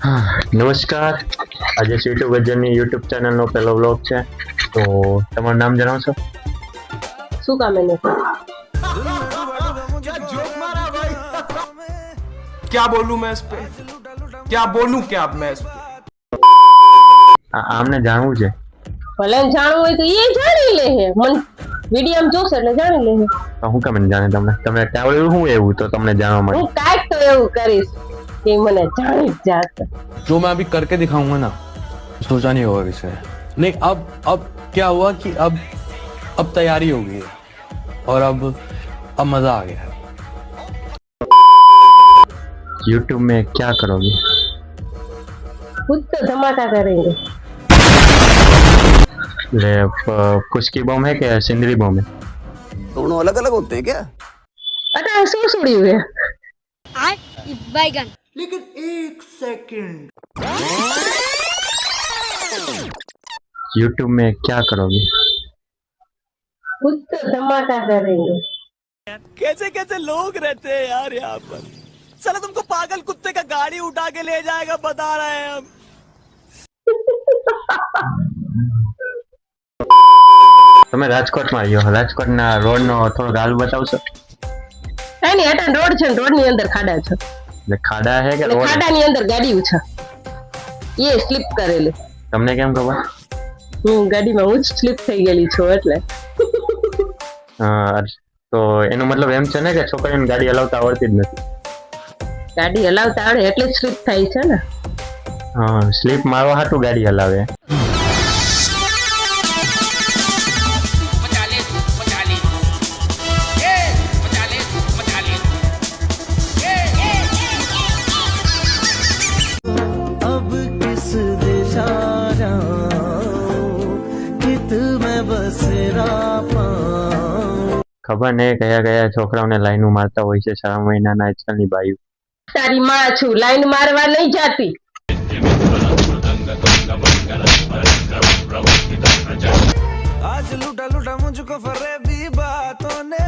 હા, નમસ્કાર. આજે સ્વીટુ ગજ્જરની યુટ્યુબ ચેનલનો પહેલો વ્લોગ છે. તો તમારું નામ જણાવશો? શું કામ એને क्या बोलूं मैं इस पे क्या बोलूं क्या अब मैं इस पे આમને જાણવું છે. ભલે જાણવું હોય તો એ જાણી લે હે મન વિડીયો જોશે એટલે જાણી લે હે. તો હું કેમ જાણે તમને ટાવળ હું એવું તો તમને જાણવા મળે. હું કાંઈક તો એવું કરીશ કે મને જાણી જ જાશે. जो मैं अभी करके दिखाऊंगा ना सोचा नहीं होगा किसी ने। नहीं अब क्या हुआ कि अब तैयारी हो गई है और अब मजा आ गया है। यूट्यूब में क्या करोगे? खुद तो धमाका करेंगे. फुसकी बम है क्या सिंदरी बम है? दोनों अलग अलग होते हैं क्या? अटा શું સુડ્યું હે बैगन लेकिन एक सेकंड यूट्यूब में क्या करोगे? खुद तो धमाका करेंगे. कैसे कैसे लोग रहते हैं यार यहाँ पर। साला तुमको पागल कुत्ते का गाड़ी उठा के ले जाएगा बता रहे हैं हम। તમે રાજકોટમાં રહ્યો, રાજકોટના રોડનો થોડો ગાલ બતાવશો? કાઈ નહીં, અટા રોડ છે, રોડ ની અંદર ખાડા છે, એટલે ખાડા હે કે એટલે રોડ? ખાડાની અંદર ગાડીઓ છે, એ સ્લીપ કરેલી. તમને કેમ ખબર? હું ગાડીમાં હું જ સ્લીપ થઈ ગયેલી છું એટલે. તો એનો મતલબ એમ છે ને કે છોકરીઓને ગાડી હલાવતા આવડતી જ નથી. ગાડી હલાવતા આવડે એટલે જ સ્લીપ થાય છે ને. હા, સ્લીપ મારવા હાટું ગાડી હલાવે. अब किस दिशा जाऊं कित में बसेरा पाऊं. ખબર નહીં કયા કયા છોકરાઓને લાઈનો મારતા હોય છે 6 મહિનાના આજકાલની બાયું. તારી માં છું, લાઈન મારવા નહીં જાતી. आज लूटा लूटा मुझको फरेबी बातों ने